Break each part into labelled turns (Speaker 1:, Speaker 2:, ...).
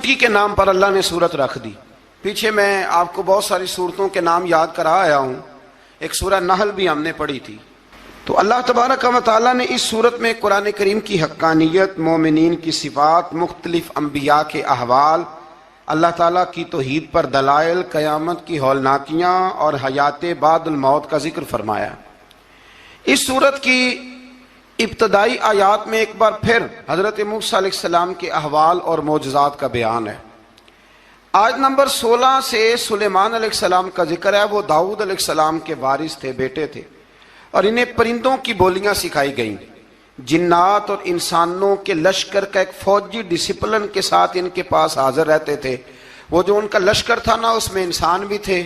Speaker 1: چونٹی کے نام پر اللہ نے سورت رکھ دی. پیچھے میں آپ کو بہت ساری سورتوں کے نام یاد کرا آیا ہوں. ایک سورہ نحل بھی ہم نے پڑھی تھی. تو اللہ تبارک و تعالیٰ نے اس سورت میں قرآن کریم کی حقانیت، مومنین کی صفات، مختلف انبیاء کے احوال، اللہ تعالیٰ کی توحید پر دلائل، قیامت کی ہولناکیاں اور حیات بعد الموت کا ذکر فرمایا. اس سورت کی ابتدائی آیات میں ایک بار پھر حضرت موسیٰ علیہ السلام کے احوال اور معجزات کا بیان ہے. آیت نمبر 16 سے سلیمان علیہ السلام کا ذکر ہے. وہ داؤد علیہ السلام کے وارث تھے، بیٹے تھے، اور انہیں پرندوں کی بولیاں سکھائی گئیں. جنات اور انسانوں کے لشکر کا ایک فوجی ڈسپلن کے ساتھ ان کے پاس حاضر رہتے تھے. وہ جو ان کا لشکر تھا نا، اس میں انسان بھی تھے،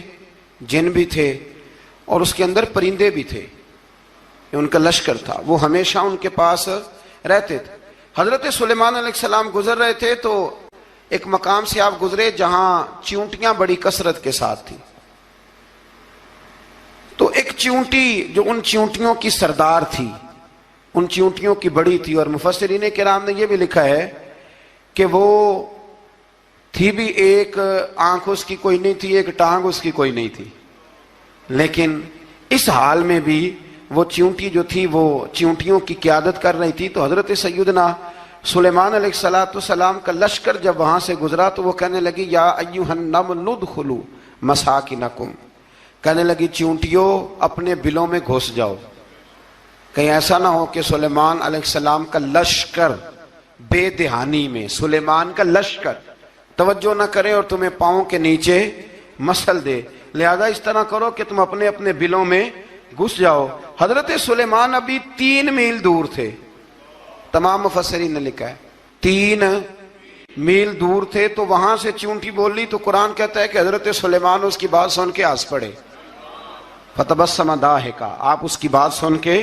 Speaker 1: جن بھی تھے، اور اس کے اندر پرندے بھی تھے. ان کا لشکر تھا، وہ ہمیشہ ان کے پاس رہتے تھے. حضرت سلیمان علیہ السلام گزر رہے تھے تو ایک مقام سے آپ گزرے جہاں چیونٹیاں بڑی کثرت کے ساتھ تھیں. تو ایک چیونٹی جو ان چیونٹیوں کی سردار تھی، ان چیونٹیوں کی بڑی تھی، اور مفسرین کرام نے یہ بھی لکھا ہے کہ وہ تھی بھی، ایک آنکھ اس کی کوئی نہیں تھی، ایک ٹانگ اس کی کوئی نہیں تھی، لیکن اس حال میں بھی وہ چیونٹی جو تھی وہ چیونٹیوں کی قیادت کر رہی تھی. تو حضرت سیدنا سلیمان علیہ السلام کا لشکر جب وہاں سے گزرا تو وہ کہنے لگی یا ایھا النمل ادخلوا مساکنکم، کہنے لگی چیونٹیوں اپنے بلوں میں گھس جاؤ. کہیں ایسا نہ ہو کہ سلیمان علیہ السلام کا لشکر بے دہانی میں، سلیمان کا لشکر توجہ نہ کرے اور تمہیں پاؤں کے نیچے مسل دے. لہذا اس طرح کرو کہ تم اپنے اپنے بلوں میں گھس جاؤ. حضرت سلیمان ابھی 3 میل دور تھے. تمام مفسرین نے لکھا ہے 3 میل دور تھے. تو وہاں سے چیونٹی بول لی تو قرآن کہتا ہے کہ حضرت سلیمان اس کی بات سن کے ہنس پڑے. فتبسم ضاحکا، آپ اس کی بات سن کے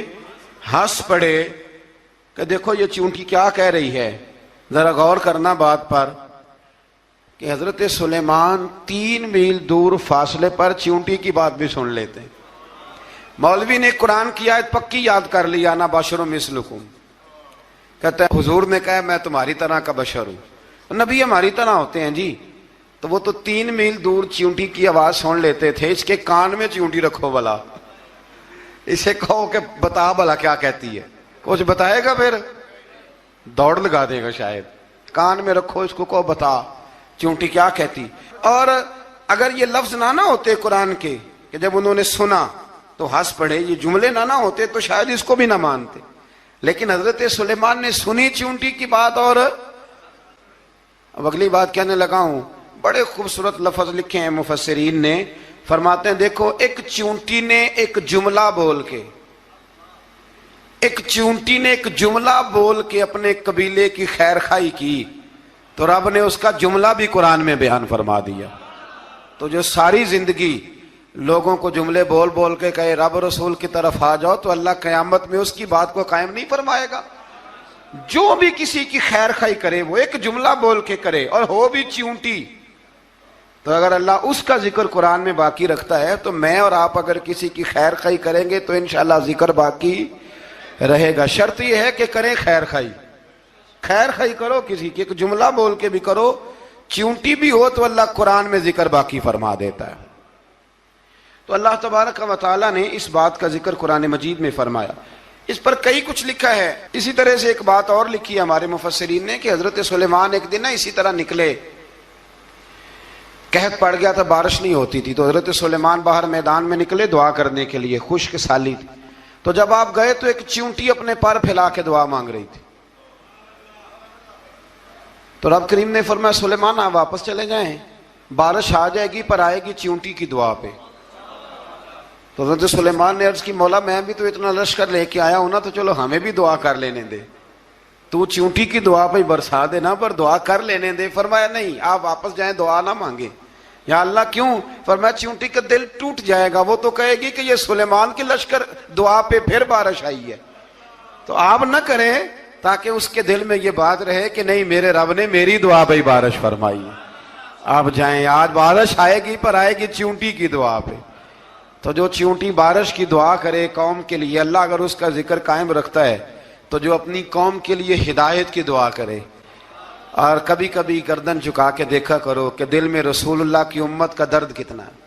Speaker 1: ہنس پڑے کہ دیکھو یہ چیونٹی کیا کہہ رہی ہے. ذرا غور کرنا بات پر کہ حضرت سلیمان 3 میل دور فاصلے پر چیونٹی کی بات بھی سن لیتے. مولوی نے قرآن کی آیت پکی یاد کر لی، انا بشر مثلکم. کہتا ہے حضور نے کہا میں تمہاری طرح کا بشر ہوں. نبی ہماری طرح ہوتے ہیں جی. تو وہ تو 3 میل دور چیونٹی کی آواز سن لیتے تھے. اس کے کان میں چیونٹی رکھو بلا، اسے کہو کہ بتا بلا کیا کہتی ہے. کچھ بتائے گا پھر دوڑ لگا دے گا شاید. کان میں رکھو، اس کو کہو بتا چیونٹی کیا کہتی. اور اگر یہ لفظ نہ ہوتے قرآن کے کہ جب انہوں نے سنا تو ہنس پڑے، یہ جملے نہ ہوتے تو شاید اس کو بھی نہ مانتے. لیکن حضرت سلیمان نے سنی چیونٹی کی بات. اور اب اگلی بات کہنے لگا ہوں. بڑے خوبصورت لفظ لکھے ہیں مفسرین نے. فرماتے ہیں دیکھو، ایک چیونٹی نے ایک جملہ بول کے، ایک چیونٹی نے ایک جملہ بول کے اپنے قبیلے کی خیر خواہی کی تو رب نے اس کا جملہ بھی قرآن میں بیان فرما دیا. تو جو ساری زندگی لوگوں کو جملے بول بول کے کہے رب رسول کی طرف آ جاؤ، تو اللہ قیامت میں اس کی بات کو قائم نہیں فرمائے گا. جو بھی کسی کی خیر خواہی کرے وہ ایک جملہ بول کے کرے، اور ہو بھی چیونٹی. تو اگر اللہ اس کا ذکر قرآن میں باقی رکھتا ہے تو میں اور آپ اگر کسی کی خیر خواہی کریں گے تو انشاءاللہ ذکر باقی رہے گا. شرط یہ ہے کہ کریں خیر خواہی. خیر خواہی کرو کسی کی، ایک جملہ بول کے بھی کرو، چیونٹی بھی ہو تو اللہ قرآن میں ذکر باقی فرما دیتا ہے. تو اللہ تبارک و تعالیٰ نے اس بات کا ذکر قرآن مجید میں فرمایا. اس پر کئی کچھ لکھا ہے. اسی طرح سے ایک بات اور لکھی ہے ہمارے مفسرین نے کہ حضرت سلیمان ایک دن اسی طرح نکلے. قحط پڑ گیا تھا، بارش نہیں ہوتی تھی. تو حضرت سلیمان باہر میدان میں نکلے دعا کرنے کے لیے، خشک سالی تھی. تو جب آپ گئے تو ایک چیونٹی اپنے پر پھیلا کے دعا مانگ رہی تھی. تو رب کریم نے فرمایا سلیمان آپ واپس چلے جائیں، بارش آ جائے گی پر آئے گی چیونٹی کی دعا پہ. تو حضرت سلیمان نے عرض کی مولا میں بھی تو اتنا لشکر لے کے آیا ہوں نا، تو چلو ہمیں بھی دعا کر لینے دے. تو چیونٹی کی دعا پہ برسا دینا پر دعا کر لینے دے. فرمایا نہیں، آپ واپس جائیں، دعا نہ مانگے. یا اللہ کیوں؟ فرمایا چیونٹی کا دل ٹوٹ جائے گا، وہ تو کہے گی کہ یہ سلیمان کی لشکر دعا پہ پھر بارش آئی ہے. تو آپ نہ کریں تاکہ اس کے دل میں یہ بات رہے کہ نہیں میرے رب نے میری دعا پہ بارش فرمائی. آپ جائیں، آج بارش آئے گی پر آئے گی چیونٹی کی دعا پہ. تو جو چیونٹی بارش کی دعا کرے قوم کے لیے، اللہ اگر اس کا ذکر قائم رکھتا ہے تو جو اپنی قوم کے لیے ہدایت کی دعا کرے، اور کبھی کبھی گردن جھکا کے دیکھا کرو کہ دل میں رسول اللہ کی امت کا درد کتنا ہے.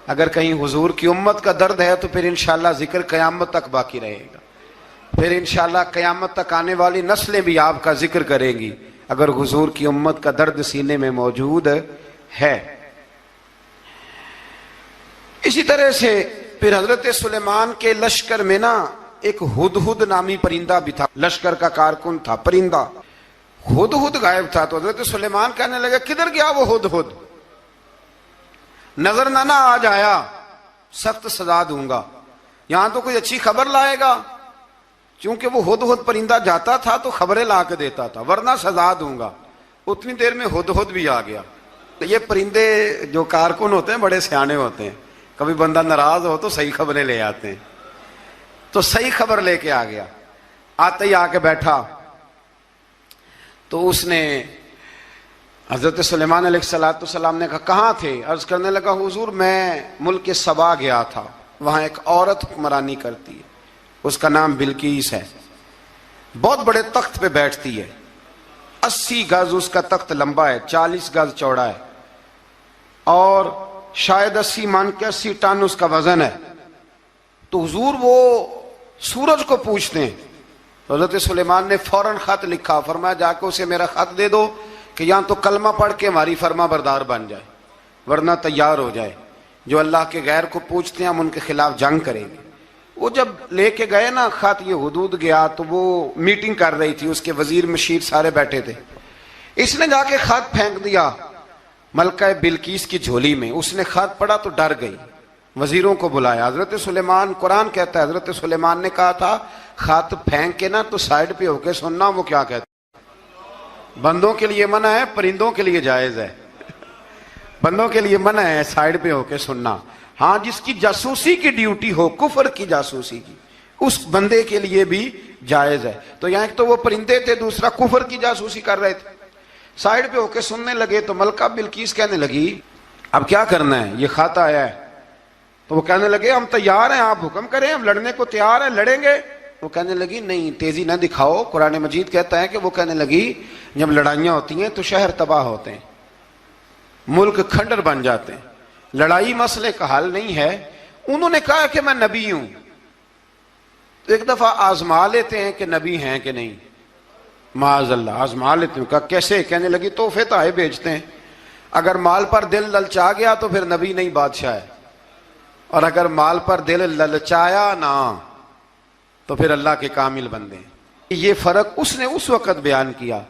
Speaker 1: اگر کہیں حضور کی امت کا درد ہے تو پھر انشاءاللہ ذکر قیامت تک باقی رہے گا. پھر انشاءاللہ قیامت تک آنے والی نسلیں بھی آپ کا ذکر کریں گی اگر حضور کی امت کا درد سینے میں موجود ہے. اسی طرح سے پھر حضرت سلیمان کے لشکر میں نا ایک ہدہد نامی پرندہ بھی تھا. لشکر کا کارکن تھا پرندہ. ہدہد غائب تھا تو حضرت سلیمان کہنے لگا کدھر گیا وہ ہدہد؟ نظر نہ آ جایا سخت سزا دوں گا. یہاں تو کوئی اچھی خبر لائے گا. چونکہ وہ ہدہد پرندہ جاتا تھا تو خبریں لا کے دیتا تھا ورنہ سزا دوں گا. اتنی دیر میں ہدہد بھی آ گیا. یہ پرندے جو کارکن ہوتے ہیں بڑے سیانے ہوتے ہیں. کبھی بندہ ناراض ہو تو صحیح خبریں لے آتے ہیں. تو صحیح خبر لے کے آ گیا. آتے ہی آ کے بیٹھا تو اس نے حضرت سلیمان علیہ السلام نے کہا کہاں تھے؟ عرض کرنے لگا حضور میں ملک سبا گیا تھا. وہاں ایک عورت حکمرانی کرتی ہے, اس کا نام بلقیس ہے. بہت بڑے تخت پہ بیٹھتی ہے. 80 گز اس کا تخت لمبا ہے, 40 گز چوڑا ہے, اور شاید 80 من کے 80 ٹن اس کا وزن ہے. تو حضور وہ سورج کو پوچھتے ہیں. حضرت سلیمان نے فوراً خط لکھا, فرمایا جا کے اسے میرا خط دے دو کہ یہاں تو کلمہ پڑھ کے ہماری فرما بردار بن جائے ورنہ تیار ہو جائے. جو اللہ کے غیر کو پوچھتے ہیں ہم ان کے خلاف جنگ کریں گے. وہ جب لے کے گئے نا خط, یہ حدود گیا تو وہ میٹنگ کر رہی تھی, اس کے وزیر مشیر سارے بیٹھے تھے. اس نے جا کے خط پھینک دیا ملکہ بلقیس کی جھولی میں. اس نے خط پڑھا تو ڈر گئی. وزیروں کو بلایا. حضرت سلیمان, قرآن کہتا ہے حضرت سلیمان نے کہا تھا خط پھینک کے نا تو سائڈ پہ ہو کے سننا وہ کیا کہتا. بندوں کے لیے منع ہے, پرندوں کے لیے جائز ہے. بندوں کے لیے منع ہے سائڈ پہ ہو کے سننا. ہاں جس کی جاسوسی کی ڈیوٹی ہو, کفر کی جاسوسی کی, اس بندے کے لیے بھی جائز ہے. تو یہاں ایک تو وہ پرندے تھے, دوسرا کفر کی جاسوسی کر رہے تھے. سائڈ پہ ہو کے سننے لگے تو ملکہ بلقیس کہنے لگی اب کیا کرنا ہے, یہ خط آیا ہے. تو وہ کہنے لگے ہم تیار ہیں, آپ حکم کریں, ہم لڑنے کو تیار ہیں, لڑیں گے. وہ کہنے لگی نہیں تیزی نہ دکھاؤ. قرآن مجید کہتا ہے کہ وہ کہنے لگی جب لڑائیاں ہوتی ہیں تو شہر تباہ ہوتے ہیں, ملک کھنڈر بن جاتے ہیں. لڑائی مسئلے کا حل نہیں ہے. انہوں نے کہا کہ میں نبی ہوں. تو ایک دفعہ آزما لیتے ہیں کہ نبی ہیں کہ نہیں. معاذ اللہ آزما لیتے ہیں. کہا کیسے؟ کہنے لگی تحفے تحائف بھیجتے ہیں. اگر مال پر دل للچا گیا تو پھر نبی نہیں بادشاہ ہے, اور اگر مال پر دل للچایا نہ تو پھر اللہ کے کامل بندے. یہ فرق اس نے اس وقت بیان کیا.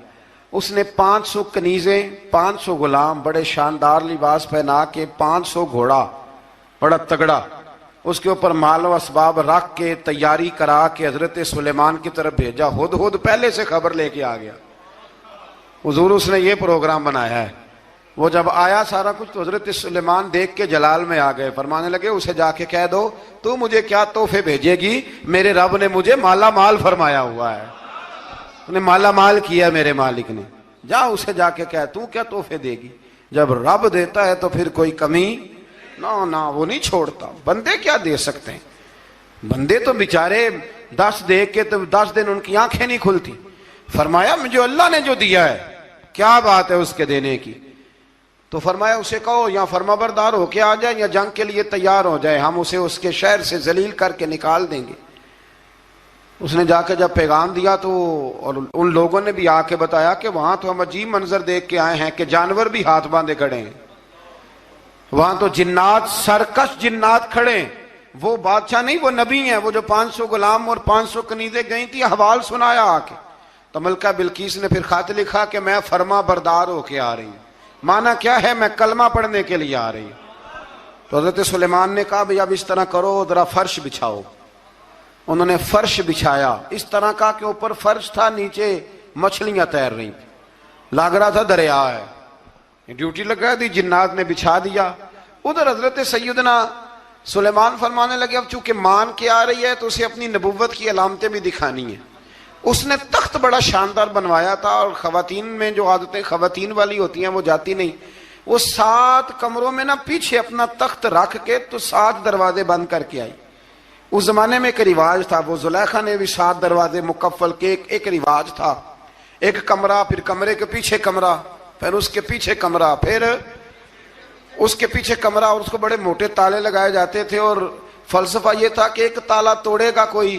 Speaker 1: اس نے 500 کنیزیں, 500 غلام, بڑے شاندار لباس پہنا کے, 500 گھوڑا بڑا تگڑا, اس کے اوپر مال و اسباب رکھ کے تیاری کرا کے حضرت سلیمان کی طرف بھیجا. ہدہد پہلے سے خبر لے کے آ گیا. حضور اس نے یہ پروگرام بنایا ہے. وہ جب آیا سارا کچھ تو حضرت سلیمان دیکھ کے جلال میں آ گئے. فرمانے لگے اسے جا کے کہہ دو تو مجھے کیا تحفے بھیجے گی, میرے رب نے مجھے مالا مال فرمایا ہوا ہے, انہیں مالا مال کیا میرے مالک نے. جا اسے جا کے کہہ تو کیا تحفے دے گی. جب رب دیتا ہے تو پھر کوئی کمی نہ وہ نہیں چھوڑتا. بندے کیا دے سکتے ہیں, بندے تو بیچارے 10 دے کے تو 10 دن ان کی آنکھیں نہیں کھلتی. فرمایا مجھے اللہ نے جو دیا ہے کیا بات ہے اس کے دینے کی. تو فرمایا اسے کہو یا فرما بردار ہو کے آ جائے یا جنگ کے لیے تیار ہو جائے, ہم اسے اس کے شہر سے ذلیل کر کے نکال دیں گے. اس نے جا کے جب پیغام دیا تو اور ان لوگوں نے بھی آ کے بتایا کہ وہاں تو ہم عجیب منظر دیکھ کے آئے ہیں کہ جانور بھی ہاتھ باندھے کھڑے ہیں, وہاں تو جنات, سرکش جنات کھڑے ہیں. وہ بادشاہ نہیں, وہ نبی ہیں. وہ جو 500 غلام اور 500 کنیزیں گئی تھی, حوال سنایا آ کے. تو ملکہ بلقیس نے پھر خط لکھا کہ میں فرما بردار ہو کے آ رہی ہوں. مانا کیا ہے, میں کلمہ پڑھنے کے لیے آ رہی ہوں. تو حضرت سلیمان نے کہا بھئی اب اس طرح کرو, ذرا فرش بچھاؤ. انہوں نے فرش بچھایا اس طرح کا کہ اوپر فرش تھا, نیچے مچھلیاں تیر رہی تھیں, لگ رہا تھا دریا ہے. ڈیوٹی لگا دی, جنات نے بچھا دیا. ادھر حضرت سیدنا سلیمان فرمانے لگے اب چونکہ مان کے آ رہی ہے تو اسے اپنی نبوت کی علامتیں بھی دکھانی ہیں. اس نے تخت بڑا شاندار بنوایا تھا, اور خواتین میں جو عادتیں خواتین والی ہوتی ہیں وہ جاتی نہیں. وہ 7 کمروں میں نا پیچھے اپنا تخت رکھ کے تو 7 دروازے بند کر کے آئی. اس زمانے میں ایک رواج تھا, وہ زلیخا نے بھی 7 دروازے مکفل کے ایک رواج تھا. ایک کمرہ، پھر کمرے کے پیچھے کمرہ، پھر اس کے پیچھے کمرہ، پھر اس کے پیچھے کمرہ، اور اس کو بڑے موٹے تالے لگائے جاتے تھے، اور فلسفہ یہ تھا کہ ایک تالا توڑے گا کوئی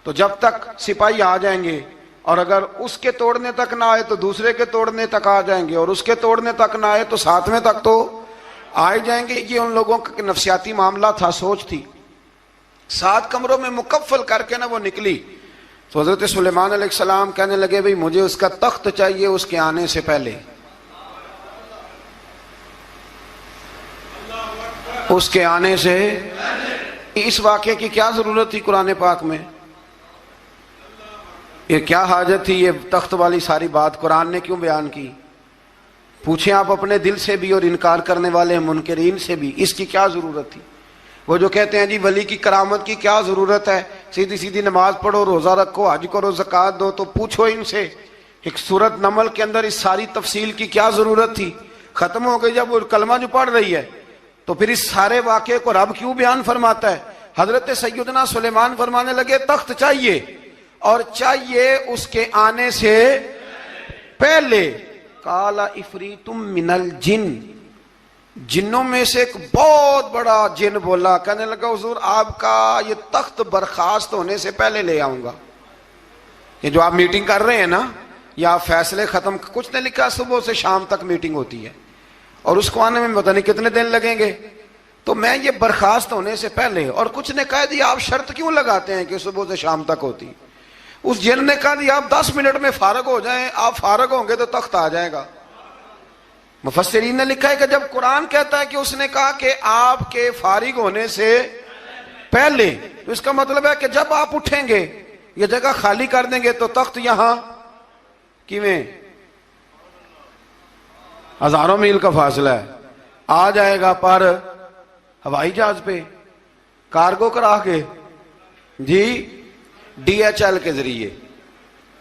Speaker 1: تو جب تک سپاہی آ جائیں گے، اور اگر اس کے توڑنے تک نہ آئے تو دوسرے کے توڑنے تک آ جائیں گے، اور اس کے توڑنے تک نہ آئے تو ساتویں تک تو آئے جائیں گے۔ یہ ان لوگوں کا نفسیاتی معاملہ تھا، سوچ تھی۔ 7 کمروں میں مکفل کر کے وہ نکلی تو حضرت سلیمان علیہ السلام کہنے لگے بھئی مجھے اس کا تخت چاہیے اس کے آنے سے پہلے، اس کے آنے سے۔ اس واقعے کی کیا ضرورت تھی قرآن پاک میں؟ یہ کیا حاجت تھی یہ تخت والی ساری بات قرآن نے کیوں بیان کی؟ پوچھیں آپ اپنے دل سے بھی اور انکار کرنے والے منکرین سے بھی، اس کی کیا ضرورت تھی؟ وہ جو کہتے ہیں جی ولی کی کرامت کی کیا ضرورت ہے، سیدھی سیدھی نماز پڑھو، روزہ رکھو، حج کرو، زکوٰۃ دو، تو پوچھو ان سے ایک سورت نمل کے اندر اس ساری تفصیل کی کیا ضرورت تھی؟ ختم ہو گئی جب وہ کلمہ جو پڑھ رہی ہے، تو پھر اس سارے واقعے کو رب کیوں بیان فرماتا ہے؟ حضرت سیدنا سلیمان فرمانے لگے تخت چاہیے، اور چاہیے اس کے آنے سے پہلے۔ قال عفریت من الجن، جنوں میں سے ایک بہت بڑا جن بولا، کہنے لگا حضور آپ کا یہ تخت برخاست ہونے سے پہلے لے آؤں گا۔ یہ جو آپ میٹنگ کر رہے ہیں نا، یا آپ فیصلے ختم، کچھ نے لکھا صبح سے شام تک میٹنگ ہوتی ہے اور اس کو آنے میں پتہ نہیں کتنے دن لگیں گے، تو میں یہ برخاست ہونے سے پہلے، اور کچھ نے کہا دی آپ شرط کیوں لگاتے ہیں کہ صبح سے شام تک ہوتی؟ اس جن نے کہا دی آپ 10 منٹ میں فارغ ہو جائیں، آپ فارغ ہوں گے تو تخت آ جائے گا۔ مفسرین نے لکھا ہے کہ جب قرآن کہتا ہے کہ اس نے کہا کہ آپ کے فارغ ہونے سے پہلے، تو اس کا مطلب ہے کہ جب آپ اٹھیں گے، یہ جگہ خالی کر دیں گے تو تخت یہاں کیویں ہزاروں میل کا فاصلہ ہے، آ جائے گا، پر ہوائی جہاز پہ کارگو کرا کے، جی DHL کے ذریعے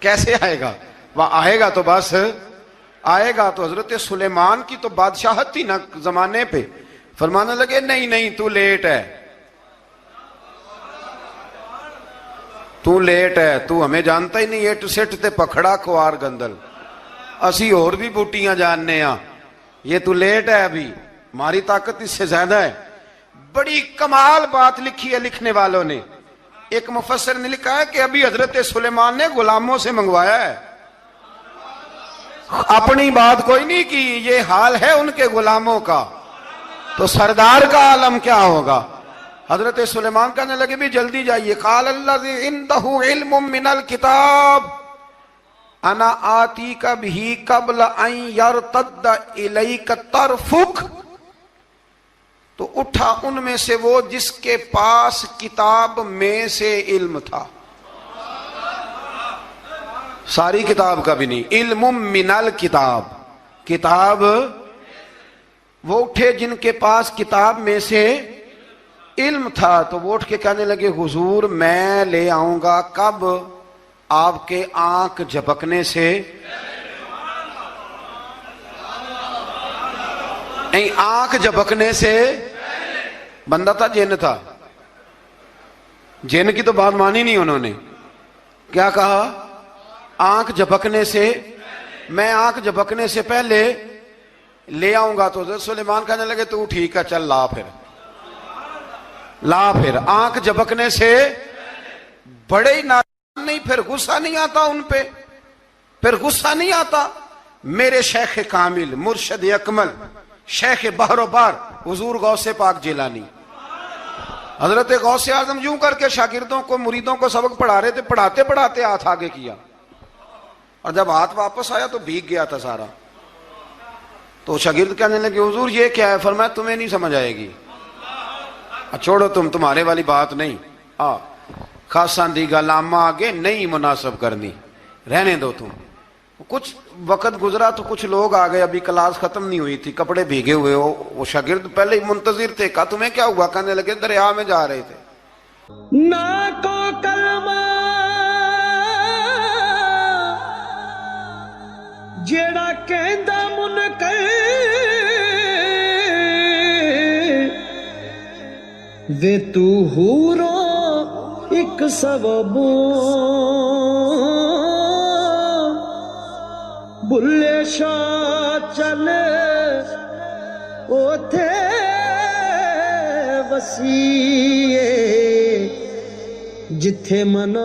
Speaker 1: کیسے آئے گا؟ وہ آئے گا تو بس آئے گا۔ تو حضرت سلیمان کی تو بادشاہت تھی نا زمانے پہ، فرمانے لگے نہیں نہیں تو لیٹ ہے، تو لیٹ ہے، تو ہمیں جانتا ہی نہیں، ایٹ سٹ تے پکھڑا کوار گندل، اسی اور بھی بوٹیاں جاننے ہاں، یہ تو لیٹ ہے، ابھی ہماری طاقت اس سے زیادہ ہے۔ بڑی کمال بات لکھی ہے لکھنے والوں نے۔ ایک مفسر نے لکھا ہے کہ ابھی حضرت سلیمان نے غلاموں سے منگوایا ہے، اپنی بات کوئی نہیں کی، یہ حال ہے ان کے غلاموں کا، تو سردار کا عالم کیا ہوگا؟ حضرت سلیمان کہنے لگے بھی جلدی جائیے۔ قال الذی عنده علم من الکتاب انا آتیک بہ قبل ان یرتد الیک طرفک، تو اٹھا ان میں سے وہ جس کے پاس کتاب میں سے علم تھا، ساری کتاب کا بھی نہیں، علم من الکتاب، کتاب، وہ اٹھے جن کے پاس کتاب میں سے علم تھا، تو وہ اٹھ کے کہنے لگے حضور میں لے آؤں گا، کب؟ آپ کے آنکھ جھپکنے سے، نہیں آنکھ جھپکنے سے، بندہ تھا جن تھا، جن کی تو بات مانی نہیں انہوں نے، کیا کہا؟ آنکھ جھپکنے سے، میں آنکھ جھپکنے سے پہلے لے آؤں گا۔ تو حضرت سلیمان کہنے لگے تو ٹھیک ہے چل لا پھر، لا پھر۔ آنکھ جھپکنے سے بڑے ہی ناراض نہیں، پھر غصہ نہیں آتا ان پہ، پھر غصہ نہیں آتا۔ میرے شیخ کامل، مرشد اکمل، شیخ بحر و بار، حضور غوث پاک جیلانی، حضرت غوث اعظم یوں کر کے شاگردوں کو، مریدوں کو سبق پڑھا رہے تھے، پڑھاتے پڑھاتے ہاتھ آگے کیا، اور جب ہاتھ واپس آیا تو بھیگ گیا تھا سارا۔ تو شاگرد کہنے لگے حضور یہ کیا ہے؟ فرمایا تمہیں نہیں سمجھ آئے گی، چھوڑو تمہارے والی بات نہیں، خاصاں دی گل آما آگے نہیں مناسب کرنی، رہنے دو تم۔ کچھ وقت گزرا تو کچھ لوگ آ گئے، ابھی کلاس ختم نہیں ہوئی تھی، کپڑے بھیگے ہوئے ہو، وہ شاگرد پہلے ہی منتظر تھے، کہا تمہیں کیا ہوا؟ کہنے لگے دریا میں جا رہے تھے۔
Speaker 2: نہ کو کلمہ جیڑا کہندا منکر وے تو ہورو ایک سبب ਬੁੱਲੇ ਸ਼ਾਹ ਚੱਲ ਉਥੇ ਵਸੀਏ ਜਿੱਥੇ ਮਨਾ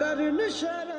Speaker 2: ਕਰਨ ਸ਼ਰਾ।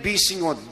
Speaker 1: 20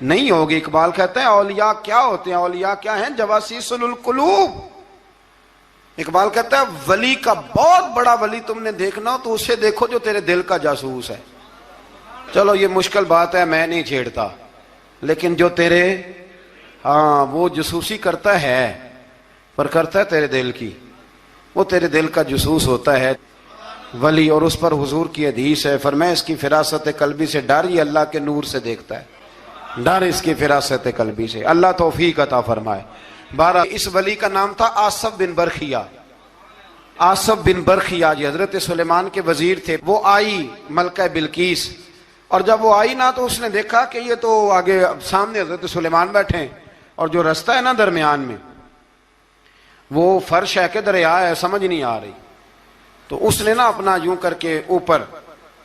Speaker 1: نہیں ہوگی۔ اقبال کہتا ہے اولیاء کیا ہوتے ہیں؟ اولیاء کیا ہیں؟ جواسیس القلوب۔ اقبال کہتا ہے ولی کا بہت بڑا ولی تم نے دیکھنا ہو تو اسے دیکھو جو تیرے دل کا جاسوس ہے۔ چلو یہ مشکل بات ہے، میں نہیں چھیڑتا، لیکن جو تیرے وہ جاسوسی کرتا ہے، پر کرتا ہے تیرے دل کی، وہ تیرے دل کا جاسوس ہوتا ہے ولی۔ اور اس پر حضور کی حدیث ہے، فرمایا اس کی فراست قلبی سے ڈر، یہ اللہ کے نور سے دیکھتا ہے، ڈر اس کی فراست قلبی سے۔ اللہ توفیق عطا فرمائے۔ بارہ اس ولی کا نام تھا آصف بن برخیہ۔ آصف بن برخیہ جی حضرت سلیمان کے وزیر تھے۔ وہ آئی ملکہ بلقیس، اور جب وہ آئی نا تو اس نے دیکھا کہ یہ تو آگے سامنے حضرت سلیمان بیٹھے ہیں، اور جو رستہ ہے نا درمیان میں وہ فرش ہے کہ دریا ہے سمجھ نہیں آ رہی، تو اس نے نا اپنا یوں کر کے اوپر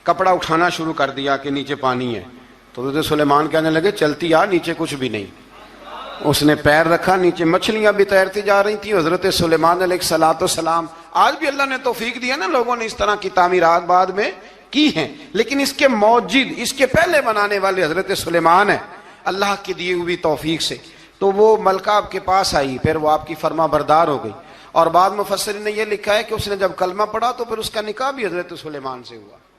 Speaker 1: کپڑا اٹھانا شروع کر دیا کہ نیچے پانی ہے، تو حضرت سلیمان کہنے لگے چلتی آ، نیچے کچھ بھی نہیں۔ اس نے پیر رکھا، نیچے مچھلیاں بھی تیرتی جا رہی تھیں۔ حضرت سلیمان علیہ الصلوۃ والسلام، آج بھی اللہ نے توفیق دیا نا، لوگوں نے اس طرح کی تعمیرات بعد میں کی ہیں، لیکن اس کے موجد، اس کے پہلے بنانے والے حضرت سلیمان ہیں اللہ کی دی ہوئی توفیق سے۔ تو وہ ملکہ آپ کے پاس آئی، پھر وہ آپ کی فرما بردار ہو گئی، اور بعد مفسرین نے یہ لکھا ہے کہ اس نے جب کلمہ پڑھا تو پھر اس کا نکاح بھی حضرت سلیمان سے ہوا۔